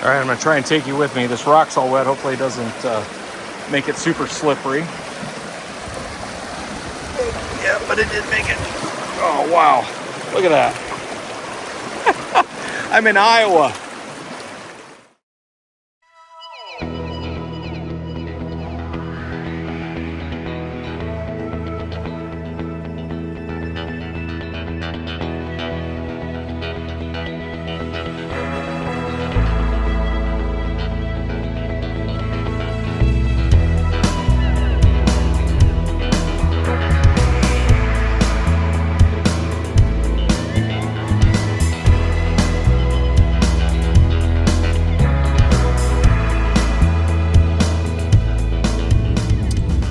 All right, I'm gonna try and take you with me. This rock's all wet. Hopefully it doesn't make it super slippery. Yeah, but it did make it. Oh, wow. Look at that. I'm in Iowa.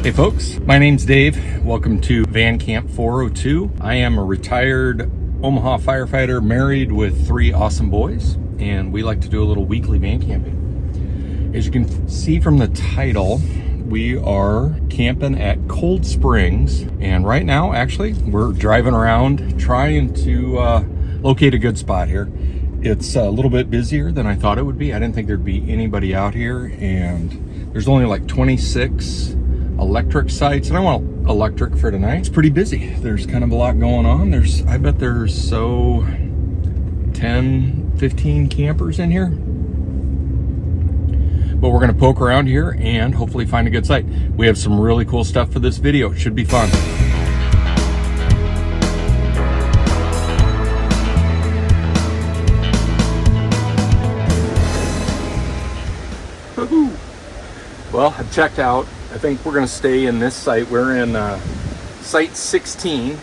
Hey folks, my name's Dave. Welcome to Van Camp 402. I am a retired Omaha firefighter married with 3 awesome boys, and we like to do a little weekly van camping. As you can see from the title, we are camping at Cold Springs, and right now actually we're driving around trying to locate a good spot here. It's a little bit busier than I thought it would be. I didn't think there'd be anybody out here, and there's only like 26 electric sites, and I want electric for tonight. It's pretty busy. There's kind of a lot going on. I bet there's 10, 15 campers in here. But we're gonna poke around here and hopefully find a good site. We have some really cool stuff for this video. It should be fun. Woo-hoo. Well, I've checked out. I think we're going to stay in this site. We're in Site 16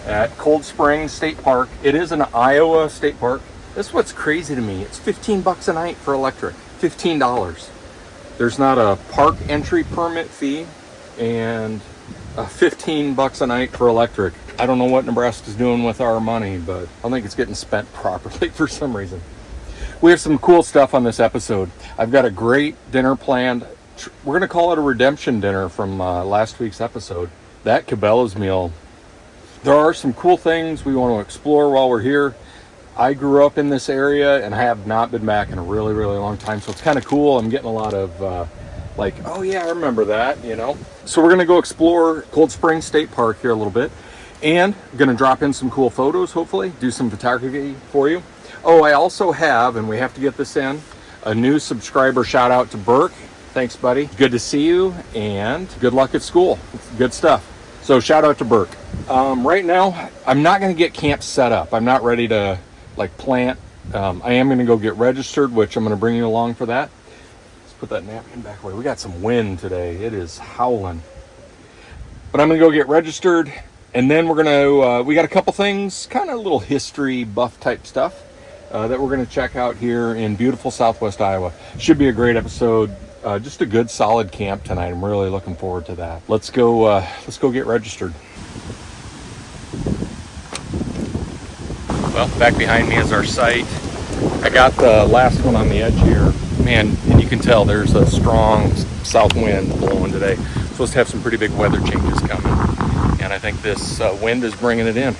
at Cold Springs State Park. It is an Iowa state park. This is what's crazy to me. It's $15 a night for electric. $15. There's not a park entry permit fee, and $15 a night for electric. I don't know what Nebraska's doing with our money, but I don't think it's getting spent properly for some reason. We have some cool stuff on this episode. I've got a great dinner planned. We're going to call it a redemption dinner from last week's episode. That Cabela's meal. There are some cool things we want to explore while we're here. I grew up in this area and I have not been back in a really, really long time. So it's kind of cool. I'm getting a lot of like, oh yeah, I remember that, you know. So we're going to go explore Cold Springs State Park here a little bit. And I'm going to drop in some cool photos, hopefully. Do some photography for you. Oh, I also have, and we have to get this in, a new subscriber shout out to Burke. Thanks, buddy. Good to see you, and good luck at school. It's good stuff. So shout out to Burke. Right now, I'm not going to get camp set up. I'm not ready to like plant. I am going to go get registered, which I'm going to bring you along for that. Let's put that napkin back away. We got some wind today. It is howling. But I'm going to go get registered, and then we're going to, we got a couple things, kind of a little history buff type stuff that we're going to check out here in beautiful Southwest Iowa. Should be a great episode. Just a good solid camp tonight. I'm really looking forward to that. Let's go get registered. Well, back behind me is our site. I got the last one on the edge here. Man, and you can tell there's a strong south wind blowing today. Supposed to have some pretty big weather changes coming. And I think this wind is bringing it in.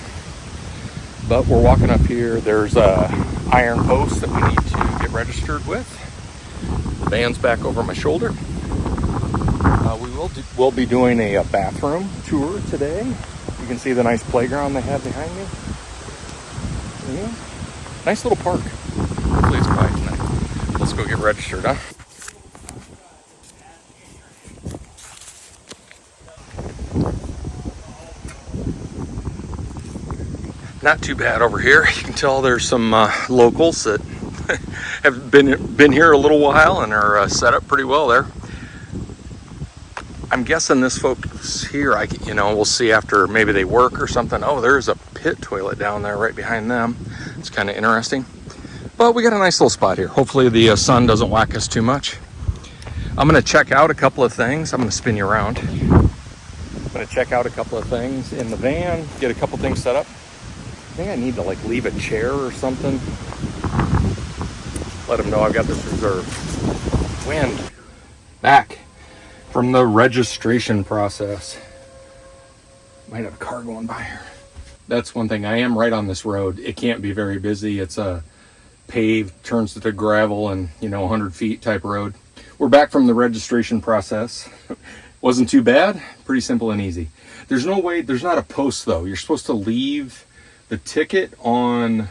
But we're walking up here. There's a iron post that we need to get registered with. Van's back over my shoulder. We'll be doing a bathroom tour today. You can see the nice playground they have behind me. Yeah. Nice little park. Hopefully it's quiet tonight. Let's go get registered, huh? Not too bad over here. You can tell there's some locals that have been here a little while and are set up pretty well there. I'm guessing this folks here, we'll see after maybe they work or something. Oh, there's a pit toilet down there right behind them. It's kind of interesting. But we got a nice little spot here. Hopefully the sun doesn't whack us too much. I'm going to check out a couple of things. I'm going to spin you around. I'm going to check out a couple of things in the van, get a couple things set up. I think I need to like leave a chair or something. Let them know I've got this reserved. Wind. Back from the registration process. Might have a car going by here. That's one thing. I am right on this road. It can't be very busy. It's a paved, turns to gravel and, 100 feet type road. We're back from the registration process. Wasn't too bad, pretty simple and easy. There's not a post though. You're supposed to leave the ticket on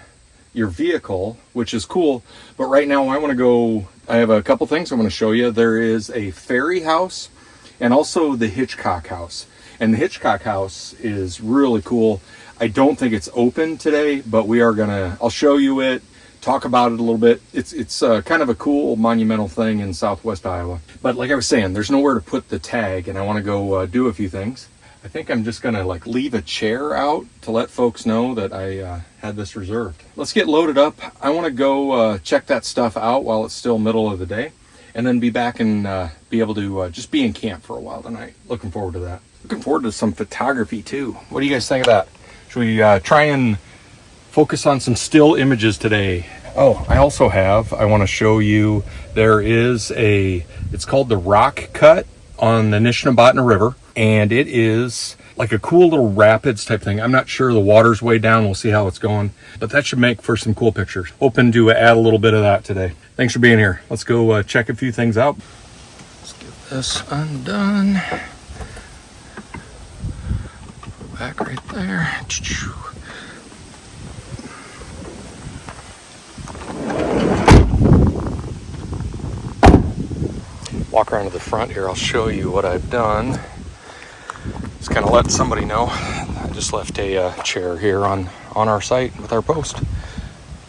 your vehicle, which is cool. But right now I have a couple things I want to show you. There is a ferry house and also the Hitchcock house. And the Hitchcock house is really cool. I don't think it's open today, but I'll show you it, talk about it a little bit. It's kind of a cool monumental thing in Southwest Iowa. But like I was saying, there's nowhere to put the tag, and I want to go do a few things. I think I'm just gonna leave a chair out to let folks know that I had this reserved. Let's get loaded up. I want to go check that stuff out while it's still middle of the day, and then be back and be able to just be in camp for a while tonight. Looking forward to that. Looking forward to some photography too. What do you guys think of that? Should we try and focus on some still images today? Oh, I want to show you, it's called the Rock Cut on the Nishnabotna River, and it is like a cool little rapids type thing. I'm not sure, the water's way down. We'll see how it's going, but that should make for some cool pictures. Hoping to add a little bit of that today. Thanks for being here. Let's go check a few things out. Let's get this undone. Back right there. Walk around to the front here. I'll show you what I've done. Just kind of let somebody know. I just left a chair here on our site with our post.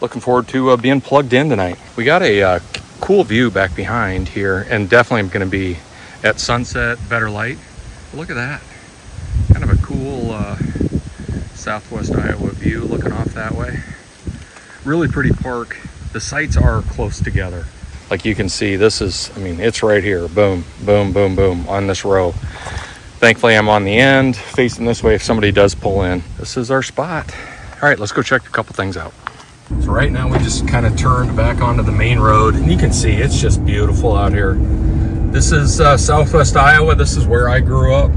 Looking forward to being plugged in tonight. We got a cool view back behind here, and definitely I'm going to be at sunset, better light. Look at that. Kind of a cool Southwest Iowa view looking off that way. Really pretty park. The sites are close together. Like you can see, it's right here. Boom, boom, boom, boom on this row. Thankfully, I'm on the end, facing this way if somebody does pull in. This is our spot. All right, let's go check a couple things out. So right now we just kind of turned back onto the main road, and you can see it's just beautiful out here. This is Southwest Iowa. This is where I grew up.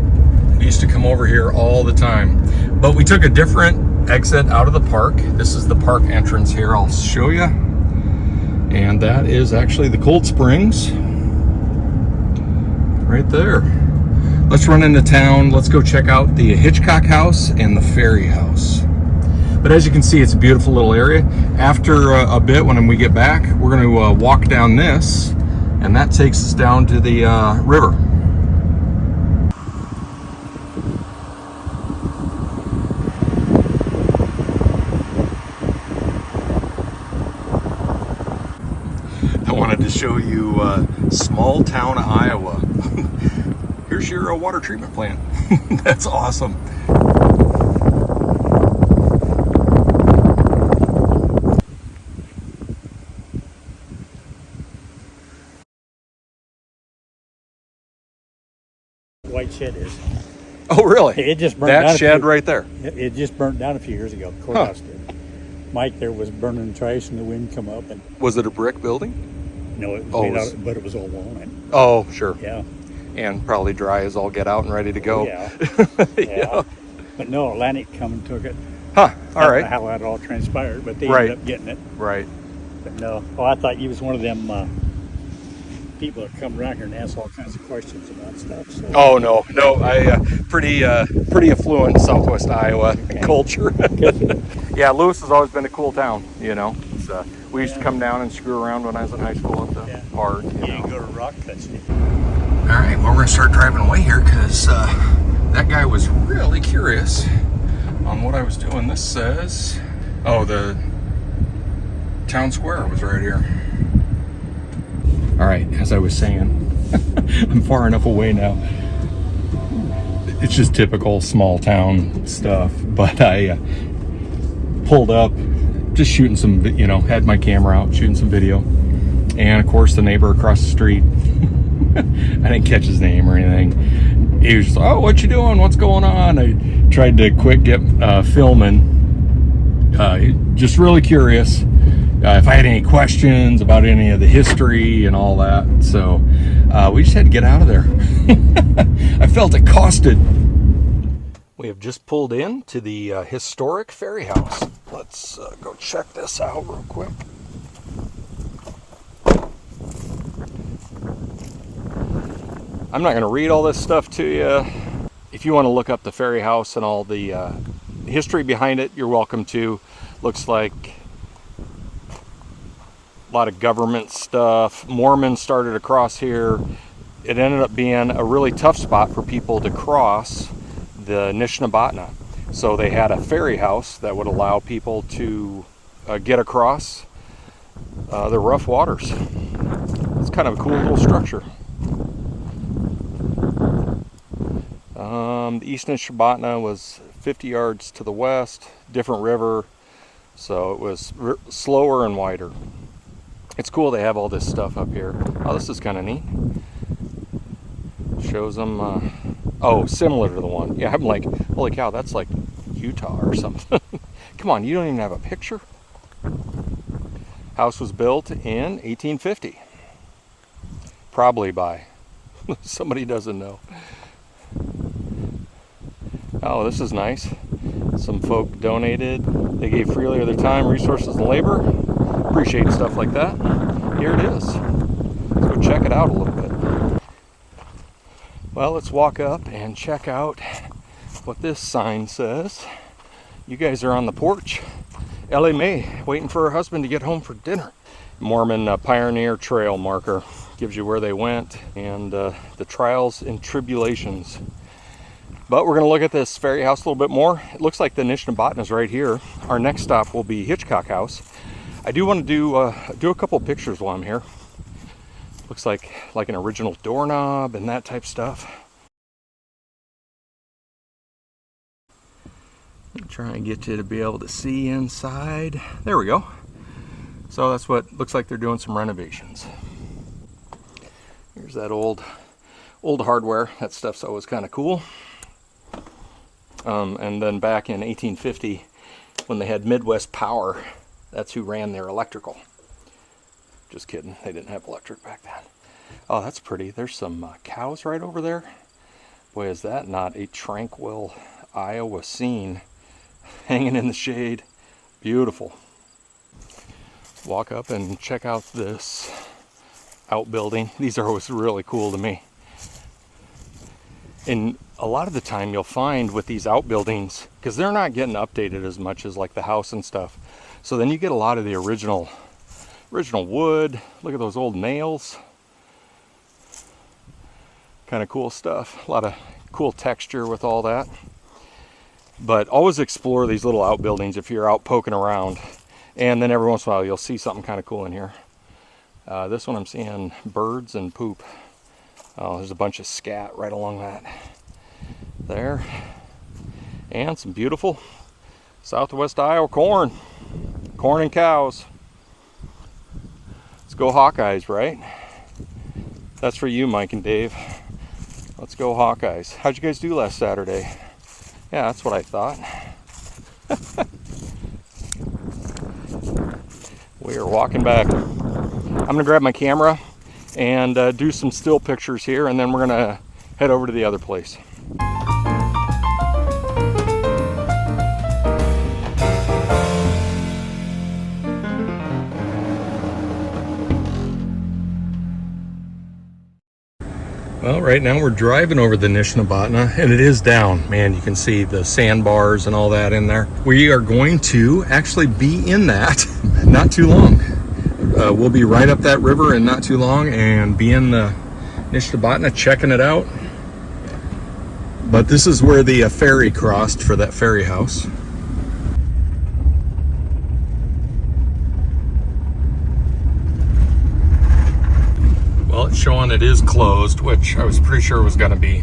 We used to come over here all the time, but we took a different exit out of the park. This is the park entrance here. I'll show you. And that is actually the Cold Springs right there. Let's run into town. Let's go check out the Hitchcock house and the ferry house. But as you can see, it's a beautiful little area. After a bit, when we get back, we're going to walk down this, and that takes us down to the river. I wanted to show you small town Iowa. Here's your water treatment plant. That's awesome. White shed is. Oh, really? It just burned down. That shed right there. It just burnt down a few years ago. The courthouse did. Mike there was burning trash, and the wind come up, and Was it a brick building? no, it was made out, but it was all walnut. Oh, sure. Yeah. And probably dry as all get out and ready to go. Yeah. Yeah. But no, Atlantic come and took it. Huh. All I don't right. know how that all transpired, but they Right. ended up getting it. Right. But no. Oh, I thought you was one of them people that come around here and ask all kinds of questions about stuff. So. Oh, no. I pretty affluent Southwest Iowa culture. Yeah, Lewis has always been a cool town, It's, we used to come down and screw around when I was in high school at the park. You didn't go to rock cuts. All right, well, we're going to start driving away here because that guy was really curious on what I was doing. This says, the town square was right here. All right, as I was saying, I'm far enough away now. It's just typical small town stuff, but I pulled up, just shooting some, had my camera out, shooting some video. And of course, the neighbor across the street, I didn't catch his name or anything. He was just, oh, what you doing? What's going on? I tried to get filming. Just really curious if I had any questions about any of the history and all that. So we just had to get out of there. I felt accosted. We have just pulled in to the historic ferry house. Let's go check this out real quick. I'm not going to read all this stuff to you. If you want to look up the ferry house and all the history behind it, you're welcome to. Looks like a lot of government stuff. Mormons started across here. It ended up being a really tough spot for people to cross the Nishnabotna. So they had a ferry house that would allow people to get across the rough waters. It's kind of a cool little structure. The East Nishnabotna was 50 yards to the west, different river, so it was slower and wider. It's cool they have all this stuff up here. Oh, this is kind of neat. Shows them, oh, similar to the one. Yeah, I'm like, holy cow, that's like Utah or something. Come on, you don't even have a picture? House was built in 1850. Probably by somebody doesn't know. Oh, this is nice. Some folk donated. They gave freely of their time, resources, and labor. Appreciate stuff like that. Here it is. Let's go check it out a little bit. Well, let's walk up and check out what this sign says. You guys are on the porch. Ellie Mae, waiting for her husband to get home for dinner. Mormon Pioneer Trail marker. Gives you where they went and the trials and tribulations. But we're going to look at this ferry house a little bit more. It looks like the Nishnabotna is right here. Our next stop will be Hitchcock House. I do want to do a couple pictures while I'm here. Looks like an original doorknob and that type stuff. Try and get you to be able to see inside. There we go. So that's what looks like. They're doing some renovations. Here's that old hardware. That stuff's always kind of cool. And then back in 1850, when they had Midwest Power, that's who ran their electrical. Just kidding, they didn't have electric back then. Oh, that's pretty. There's some cows right over there. Boy, is that not a tranquil Iowa scene. Hanging in the shade. Beautiful. Walk up and check out this outbuilding. These are always really cool to me. And a lot of the time you'll find with these outbuildings, because they're not getting updated as much as like the house and stuff, so then you get a lot of the original wood. Look at those old nails. Kind of cool stuff. A lot of cool texture with all that. But always explore these little outbuildings if you're out poking around, and then every once in a while you'll see something kind of cool in here. This one I'm seeing birds and poop. Oh, there's a bunch of scat right along that there. And some beautiful Southwest Iowa corn. Corn and cows. Let's go Hawkeyes, right? That's for you, Mike and Dave. Let's go Hawkeyes. How'd you guys do last Saturday? Yeah, that's what I thought. We are walking back. I'm gonna grab my camera and do some still pictures here, and then we're gonna head over to the other place. Well, right now we're driving over the Nishnabotna, and it is down. Man, you can see the sandbars and all that in there. We are going to actually be in that not too long. We'll be right up that river in not too long and be in the Nishnabotna checking it out. But this is where the ferry crossed for that ferry house. Well, it's showing it is closed, which I was pretty sure was going to be.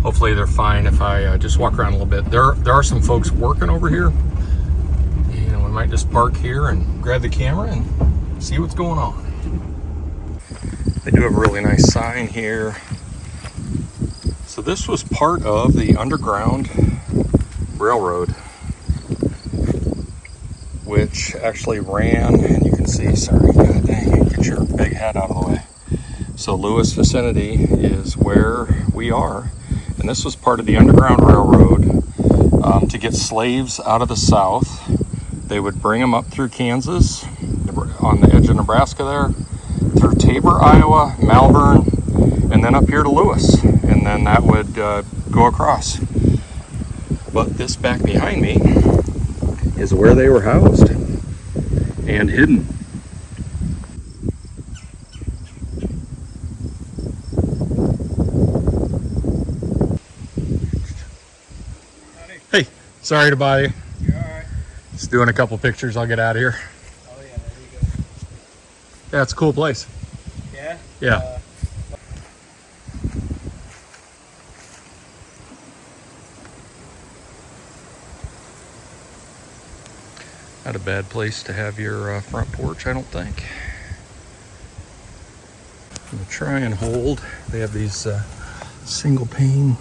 Hopefully they're fine if I just walk around a little bit. There are some folks working over here. And we might just park here and grab the camera and see what's going on. They do have a really nice sign here. So this was part of the Underground Railroad, which actually ran, and you can see, sorry, God dang, get your big head out of the way. So Lewis vicinity is where we are, and this was part of the Underground Railroad to get slaves out of the South. They would bring them up through Kansas, on the edge of Nebraska there, through Tabor, Iowa, Malvern, and and then up here to Lewis, and then that would go across. But this back behind me is where they were housed and hidden. Hey, sorry to bother you. You're all right. Just doing a couple pictures. I'll get out of here. Oh yeah, there you go. Yeah, it's a cool place. Yeah? Yeah. Not a bad place to have your front porch, I don't think. I'm gonna try and hold. They have these single pane.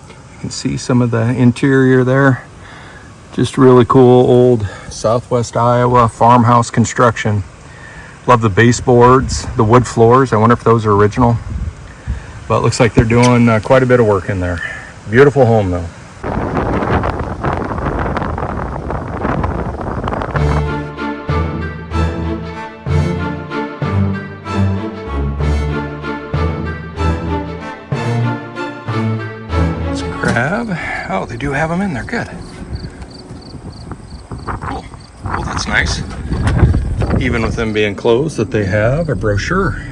You can see some of the interior there. Just really cool old Southwest Iowa farmhouse construction. Love the baseboards, the wood floors. I wonder if those are original. But it looks like they're doing quite a bit of work in there. Beautiful home though. Grab. Oh, they do have them in there. Good. Cool. Well, that's nice. Even with them being closed, that they have a brochure.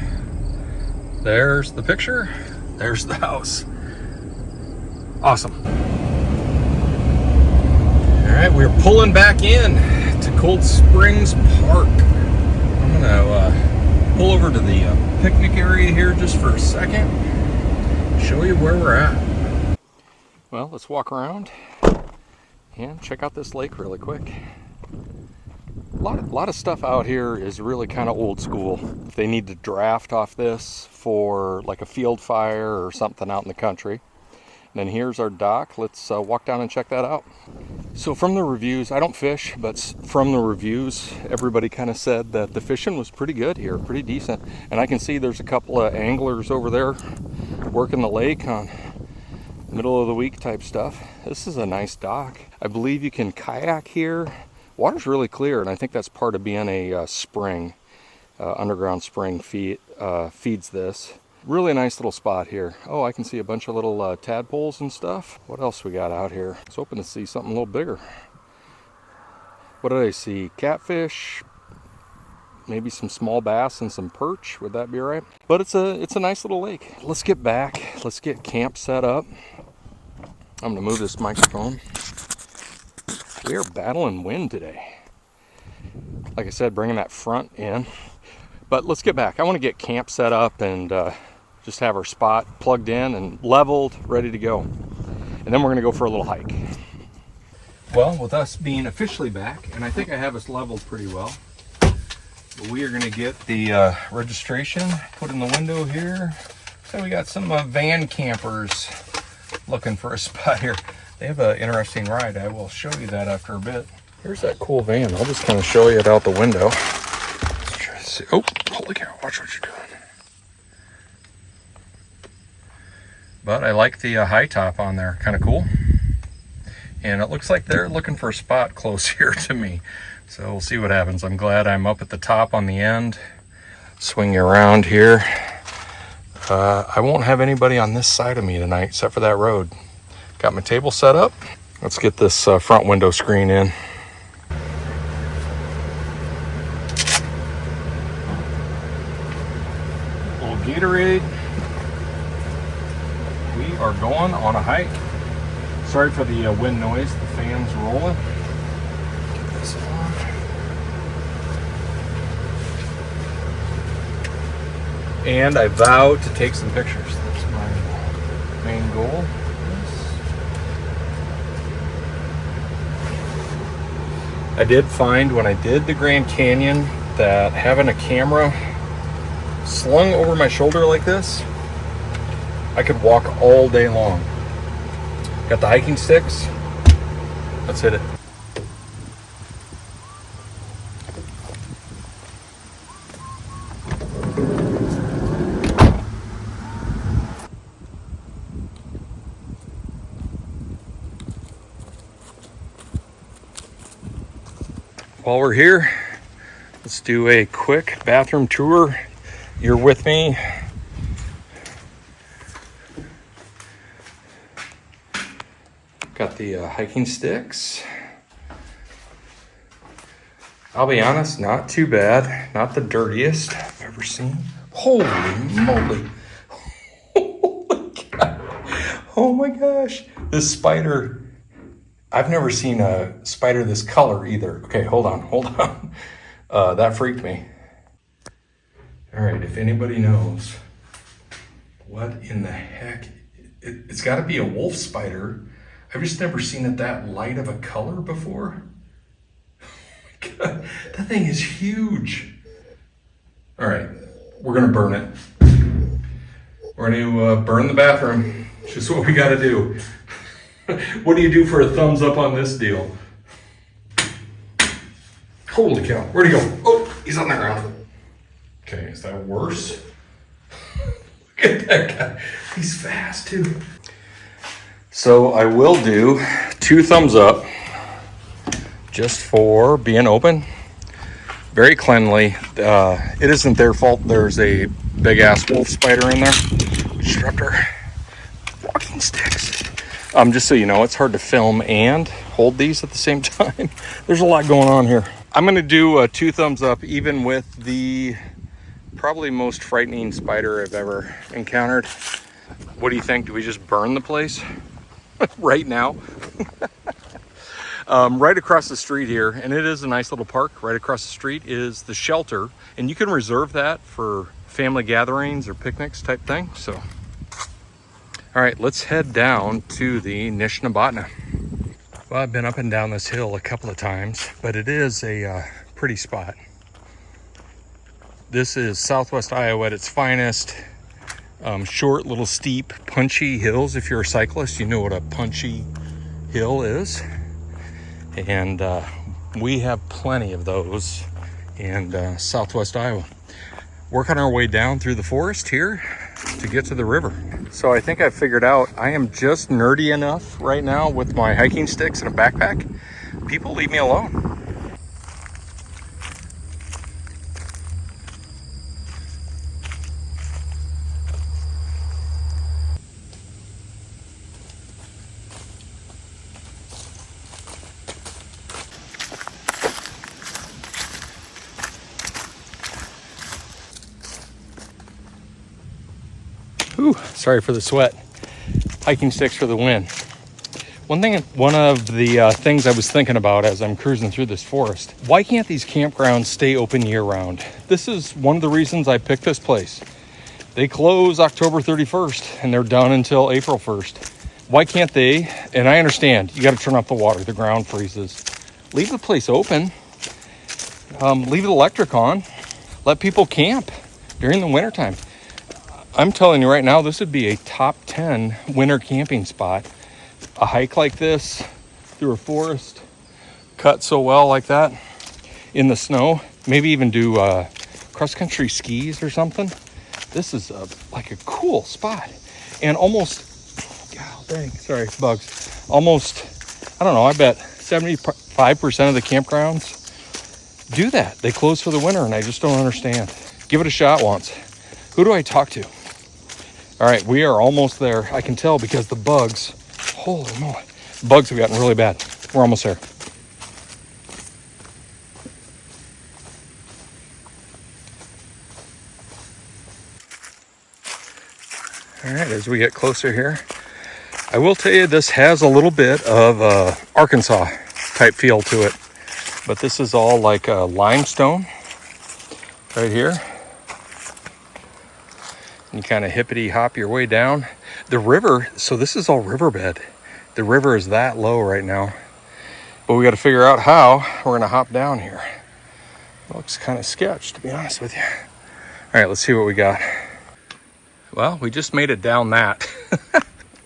There's the picture. There's the house. Awesome. All right, we're pulling back in to Cold Springs Park. I'm gonna pull over to the picnic area here just for a second. Show you where we're at. Well, let's walk around and check out this lake really quick. A lot of stuff out here is really kind of old school. If they need to draft off this for like a field fire or something out in the country. And then here's our dock. Let's walk down and check that out. So from the reviews, I don't fish, but from the reviews, everybody kind of said that the fishing was pretty good here, pretty decent. And I can see there's a couple of anglers over there working the lake on middle of the week type stuff. This is a nice dock. I believe you can kayak here. Water's really clear, and I think that's part of being a spring. Underground spring feeds this. Really nice little spot here. Oh, I can see a bunch of little tadpoles and stuff. What else we got out here? I was hoping to see something a little bigger. What did I see? Catfish, maybe some small bass and some perch. Would that be all right? But it's a nice little lake. Let's get back. Let's get camp set up. I'm gonna move this microphone. We are battling wind today. Like I said, bringing that front in. But let's get back. I want to get camp set up and just have our spot plugged in and leveled, ready to go. And then we're gonna go for a little hike. Well, with us being officially back, and I think I have us leveled pretty well, we are gonna get the registration put in the window here. So we got some van campers looking for a spot here. They have an interesting ride. I will show you that after a bit. Here's that cool van. I'll just kind of show you it out the window. Let's try to see. Oh, holy cow, watch what you're doing. But I like the high top on there, kind of cool. And it looks like they're looking for a spot close here to me. So we'll see what happens. I'm glad I'm up at the top on the end. Swing you around here. I won't have anybody on this side of me tonight except for that road. Got my table set up. Let's get this front window screen in. Little Gatorade. We are going on a hike. Sorry for the wind noise, the fan's rolling. Get this on. And I vowed to take some pictures. That's my main goal. I did find when I did the Grand Canyon that having a camera slung over my shoulder like this, I could walk all day long. Got the hiking sticks. Let's hit it. While we're here, let's do a quick bathroom tour. You're with me. Got the hiking sticks. I'll be honest, not too bad. Not the dirtiest I've ever seen. Holy moly. Holy God. Oh my gosh. This spider, I've never seen a spider this color either. Okay, hold on. That freaked me. All right, if anybody knows what in the heck, it's got to be a wolf spider. I've just never seen it that light of a color before. Oh my God, that thing is huge. All right, we're gonna burn it. We're gonna burn the bathroom. It's just what we gotta do. What do you do for a thumbs up on this deal? Holy cow, where'd he go? Oh, he's on the ground. Okay, is that worse? Look at that guy. He's fast too. So I will do 2 thumbs up just for being open. Very cleanly. It isn't their fault there's a big ass wolf spider in there. Disruptor. Walking sticks. Just so you know, it's hard to film and hold these at the same time. There's a lot going on here. I'm gonna do 2 thumbs up even with the probably most frightening spider I've ever encountered. What do you think? Do we just burn the place right now? Right across the street here, and it is a nice little park. Right across the street is the shelter, and you can reserve that for family gatherings or picnics type thing. So, all right, let's head down to the Nishnabotna. Well, I've been up and down this hill a couple of times, but it is a pretty spot. This is Southwest Iowa at its finest. Short, little steep, punchy hills. If you're a cyclist, you know what a punchy hill is. And we have plenty of those in Southwest Iowa. Working our way down through the forest here to get to the river. So I think I figured out I am just nerdy enough right now with my hiking sticks and a backpack. People leave me alone. Ooh, sorry for the sweat. Hiking sticks for the win. One of the things I was thinking about as I'm cruising through this forest, why can't these campgrounds stay open year round? This is one of the reasons I picked this place. They close October 31st and they're done until April 1st. Why can't they? And I understand, you got to turn off the water, the ground freezes. Leave the place open. Leave the electric on. Let people camp during the wintertime. I'm telling you right now, this would be a top 10 winter camping spot. A hike like this through a forest, cut so well like that in the snow. Maybe even do cross-country skis or something. This is like a cool spot. And almost, God dang, sorry, bugs. Almost, I don't know, I bet 75% of the campgrounds do that. They close for the winter and I just don't understand. Give it a shot once. Who do I talk to? All right, we are almost there. I can tell because the bugs, holy moly, bugs have gotten really bad. We're almost there. All right, as we get closer here, I will tell you this has a little bit of Arkansas type feel to it, but this is all like limestone right here. You kind of hippity hop your way down the river. So this is all riverbed. The river is that low right now, but we got to figure out how we're going to hop down here. It looks kind of sketch, to be honest with you. All right, let's see what we got. Well, we just made it down that.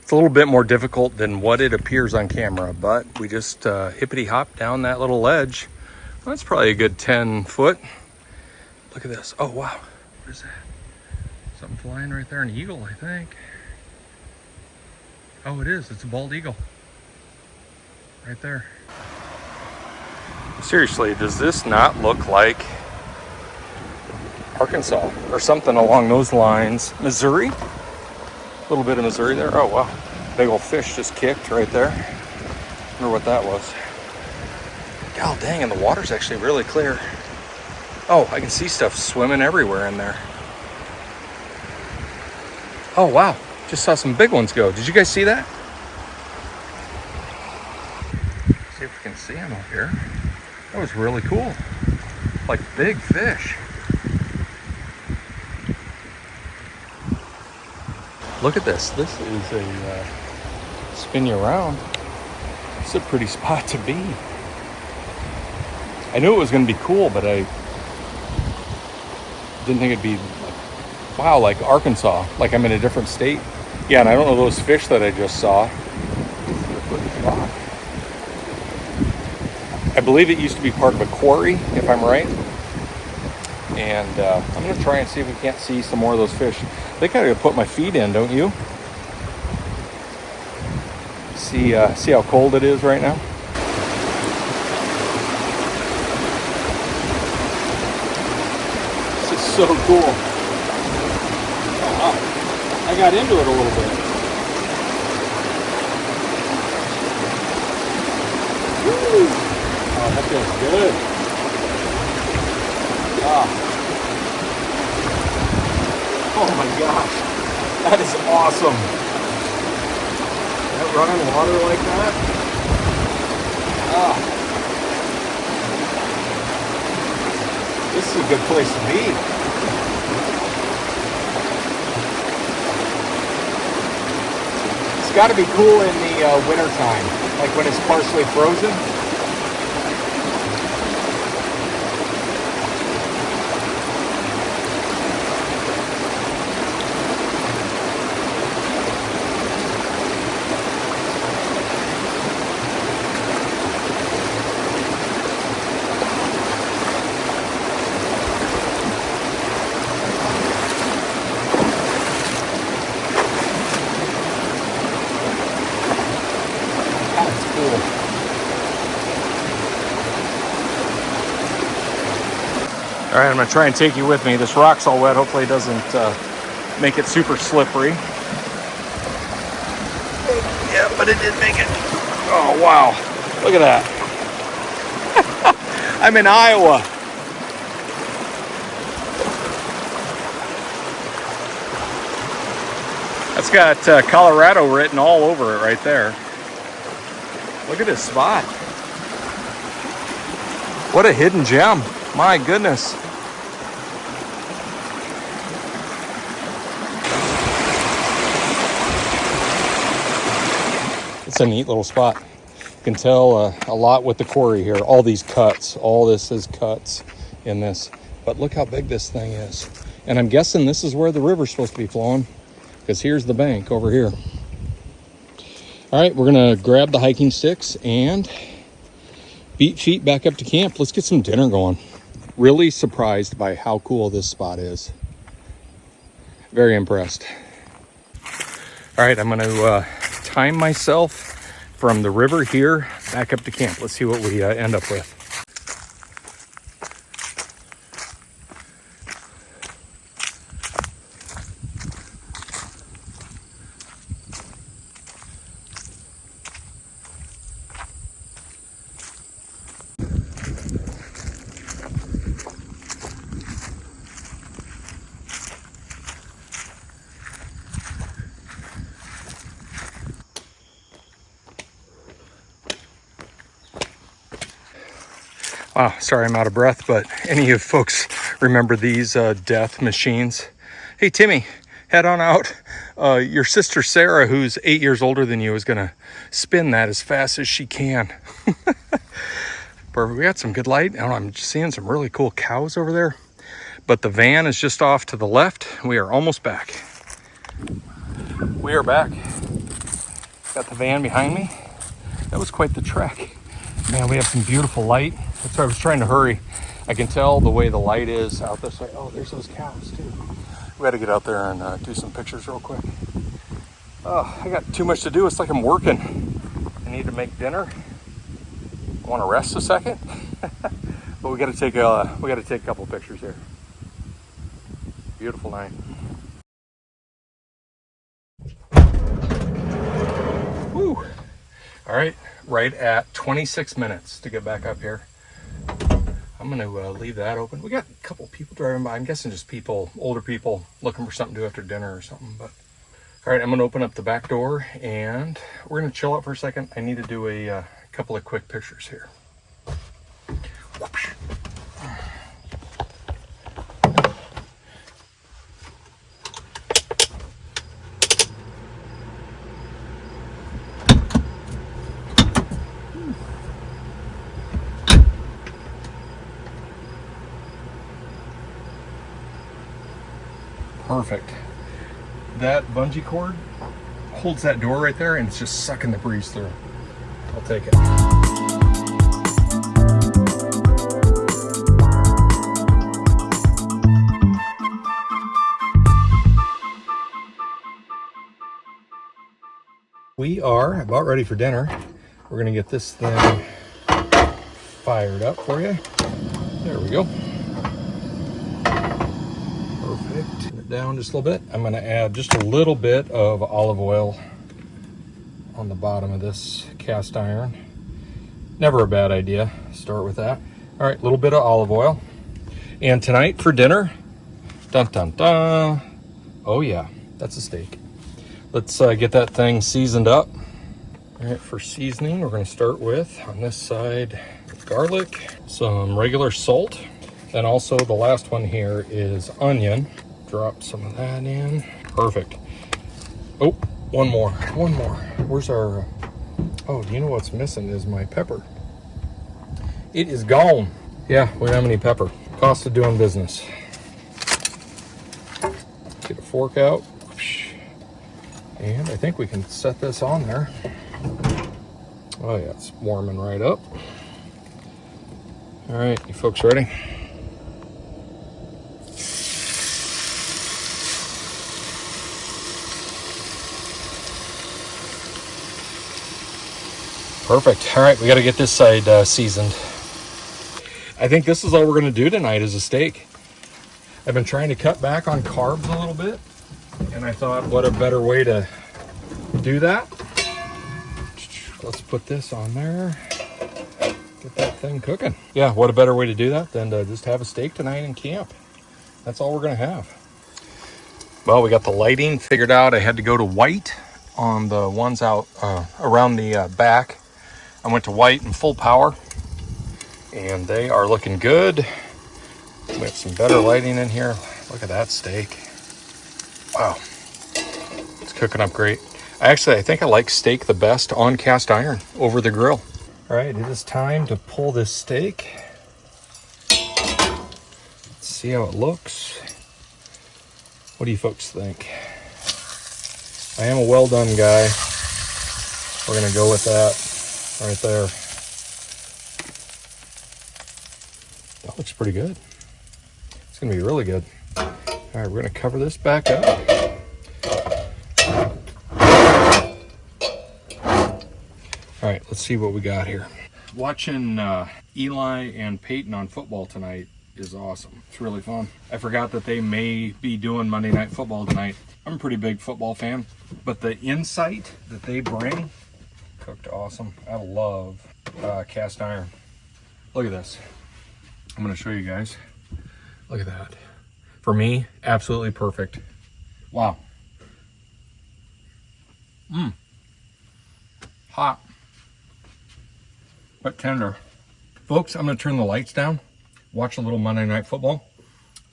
It's a little bit more difficult than what it appears on camera, but we just hippity hop down that little ledge. Well, that's probably a good 10 foot. Look at this. Oh, wow. What is that? Something flying right there, an eagle, I think. Oh, it is. It's a bald eagle. Right there. Seriously, does this not look like Arkansas or something along those lines? Missouri? A little bit of Missouri there. Oh, wow. Big old fish just kicked right there. wonder what that was. God dang, and the water's actually really clear. Oh, I can see stuff swimming everywhere in there. Oh, wow. Just saw some big ones go. Did you guys see that? See if we can see them up here. That was really cool. Like big fish. Look at this. This is a spin you around. It's a pretty spot to be. I knew it was going to be cool, but I didn't think it'd be like, wow, like Arkansas, like I'm in a different state. Yeah, and I don't know those fish that I just saw. This is a pretty spot. I believe it used to be part of a quarry, if I'm right. And I'm going to try and see if we can't see some more of those fish. I think I gotta put my feet in, don't you? See how cold it is right now? This is so cool. Oh, wow. I got into it a little bit. Woo! Oh, that feels good. Ah. Oh my gosh, that is awesome. That running water like that. Ah. This is a good place to be. It's got to be cool in the winter time, like when it's partially frozen. All right, I'm gonna try and take you with me. This rock's all wet. Hopefully it doesn't make it super slippery. Yeah, but it did make it. Oh, wow. Look at that. I'm in Iowa. That's got Colorado written all over it right there. Look at this spot. What a hidden gem. My goodness. It's a neat little spot. You can tell a lot with the quarry here. All these cuts, all this is cuts in this. But look how big this thing is. And I'm guessing this is where the river's supposed to be flowing, because here's the bank over here. All right, we're gonna grab the hiking sticks and beat feet back up to camp. Let's get some dinner going. Really surprised by how cool this spot is. Very impressed. All right, I'm gonna time myself from the river here back up to camp. Let's see what we end up with. Wow, sorry I'm out of breath, but any of you folks remember these death machines? Hey, Timmy, head on out. Your sister Sarah, who's 8 years older than you, is gonna spin that as fast as she can. Perfect. We got some good light. I don't know, I'm just seeing some really cool cows over there. But the van is just off to the left. We are almost back. We are back. Got the van behind me. That was quite the trek. Man, we have some beautiful light. That's why I was trying to hurry. I can tell the way the light is out this way. Oh, there's those cows too. We got to get out there and do some pictures real quick. Oh, I got too much to do. It's like I'm working. I need to make dinner. I want to rest a second, but we got to take a couple pictures here. Beautiful night. Woo! All right, right at 26 minutes to get back up here. I'm going to leave that open. We got a couple people driving by. I'm guessing just people, older people, looking for something to do after dinner or something. But all right, I'm going to open up the back door and we're going to chill out for a second. I need to do a couple of quick pictures here. Whoosh. Perfect. That bungee cord holds that door right there and it's just sucking the breeze through. I'll take it. We are about ready for dinner. We're gonna get this thing fired up for you. There we go. Perfect. Turn it down just a little bit. I'm going to add just a little bit of olive oil on the bottom of this cast iron. Never a bad idea. Start with that. All right, a little bit of olive oil. And tonight for dinner, dun dun dun. Oh yeah, that's a steak. Let's get that thing seasoned up. All right, for seasoning, we're going to start with, on this side, garlic, some regular salt. Then also the last one here is onion. Drop some of that in. Perfect. Oh, one more. Where's our, oh, you know what's missing is my pepper. It is gone. Yeah, we don't have any pepper. Cost of doing business. Get a fork out. And I think we can set this on there. Oh yeah, it's warming right up. All right, you folks ready? Perfect. All right, we got to get this side seasoned. I think this is all we're going to do tonight is a steak. I've been trying to cut back on carbs a little bit, and I thought, what a better way to do that. Let's put this on there. Get that thing cooking. Yeah, what a better way to do that than to just have a steak tonight in camp. That's all we're going to have. Well, we got the lighting figured out. I had to go to white on the ones out around the back. I went to white and full power, and they are looking good. We have some better lighting in here. Look at that steak. Wow, it's cooking up great. I think I like steak the best on cast iron over the grill. All right, it is time to pull this steak. Let's see how it looks. What do you folks think? I am a well done guy. We're gonna go with that right there. That looks pretty good. It's gonna be really good. All right, we're gonna cover this back up. All right, let's see what we got here. Watching Eli and Peyton on football tonight is awesome. It's really fun. I forgot that they may be doing Monday Night Football tonight. I'm a pretty big football fan, but the insight that they bring, cooked awesome. I love cast iron. Look at this. I'm gonna show you guys. Look at that. For me, absolutely perfect. Wow. Hot. But tender. Folks, I'm gonna turn the lights down, watch a little Monday Night Football.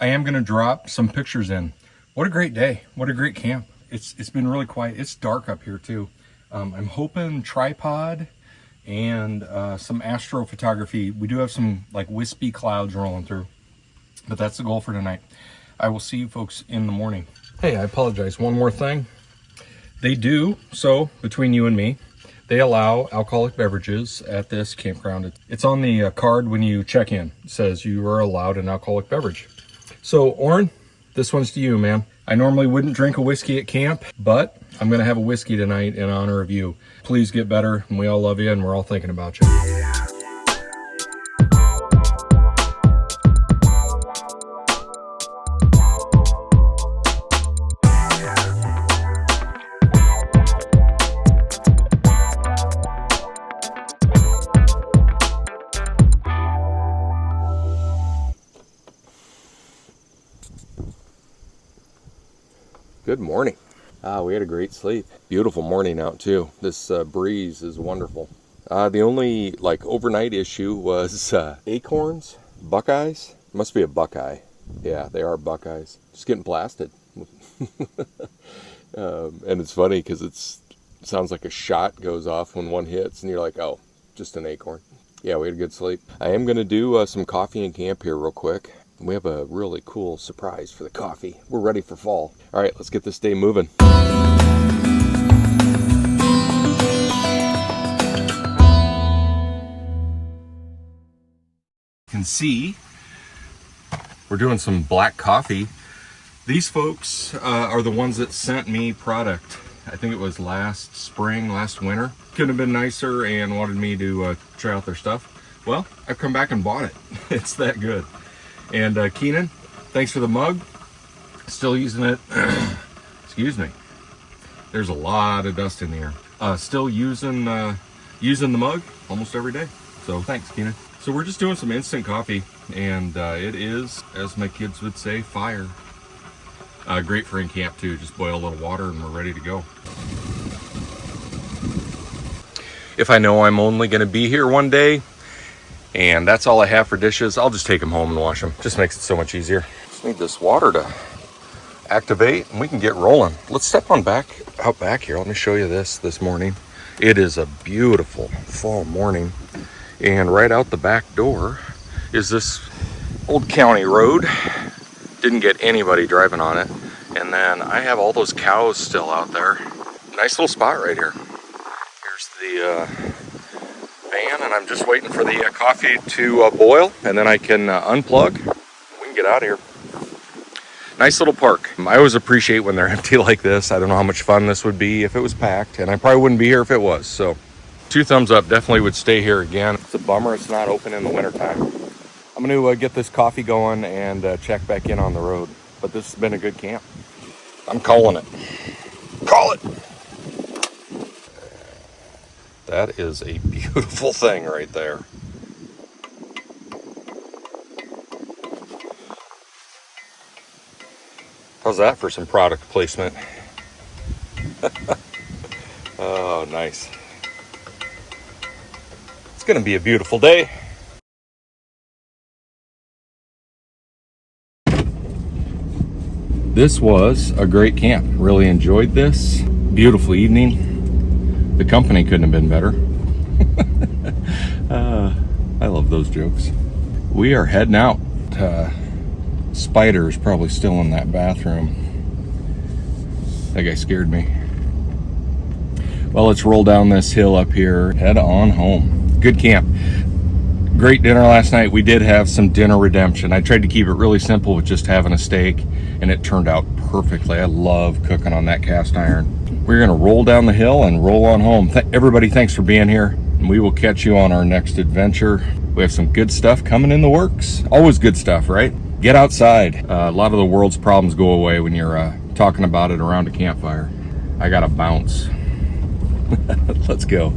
I am gonna drop some pictures in. What a great day. What a great camp. It's been really quiet. It's dark up here too. I'm hoping tripod and some astrophotography. We do have some like wispy clouds rolling through, but that's the goal for tonight. I will see you folks in the morning. Hey, I apologize. One more thing. They do, so between you and me, they allow alcoholic beverages at this campground. It's on the card when you check in. It says you are allowed an alcoholic beverage. So, Orrin, this one's to you, man. I normally wouldn't drink a whiskey at camp, but I'm going to have a whiskey tonight in honor of you. Please get better, and we all love you, and we're all thinking about you. Good morning. We had a great sleep. Beautiful morning out too. This breeze is wonderful. The only like overnight issue was acorns, buckeyes. Must be a buckeye. Yeah, they are buckeyes. Just getting blasted. And it's funny because it sounds like a shot goes off when one hits, and you're like, oh, just an acorn. Yeah, we had a good sleep. I am going to do some coffee in camp here real quick. We have a really cool surprise for the coffee. We're ready for fall. All right, let's get this day moving. You can see we're doing some black coffee. These folks are the ones that sent me product. I think it was last spring, last winter. Couldn't have been nicer and wanted me to try out their stuff. Well, I've come back and bought it. It's that good. And Keenan, thanks for the mug. Still using it. Excuse me. There's a lot of dust in the air. Still using the mug almost every day. So thanks, Keenan. So we're just doing some instant coffee, and it is, as my kids would say, fire. Great for in camp too. Just boil a little water and we're ready to go. If I know I'm only going to be here one day and that's all I have for dishes, I'll just take them home and wash them. Just makes it so much easier. Just need this water to activate and we can get rolling. Let's step on out back here. Let me show you this morning. It is a beautiful fall morning, and right out the back door is this old county road. Didn't get anybody driving on it. And then I have all those cows still out there. Nice little spot right here. Here's the van, and I'm just waiting for the coffee to boil, and then I can unplug. We can get out of here. Nice little park. I always appreciate when they're empty like this. I don't know how much fun this would be if it was packed, and I probably wouldn't be here if it was. So 2 thumbs up, definitely would stay here again. It's a bummer it's not open in the wintertime. I'm going to get this coffee going and check back in on the road. But this has been a good camp. I'm calling it. Call it! That is a beautiful thing right there. How's that for some product placement? Oh, nice. It's going to be a beautiful day. This was a great camp. Really enjoyed this. Beautiful evening. The company couldn't have been better. I love those jokes. We are heading out. Spider is probably still in that bathroom. That guy scared me. Well, let's roll down this hill up here. Head on home. Good camp. Great dinner last night. We did have some dinner redemption. I tried to keep it really simple with just having a steak, and it turned out perfectly. I love cooking on that cast iron. We're going to roll down the hill and roll on home. Everybody, thanks for being here, and we will catch you on our next adventure. We have some good stuff coming in the works. Always good stuff, right? Get outside. A lot of the world's problems go away when you're talking about it around a campfire. I got to bounce. Let's go.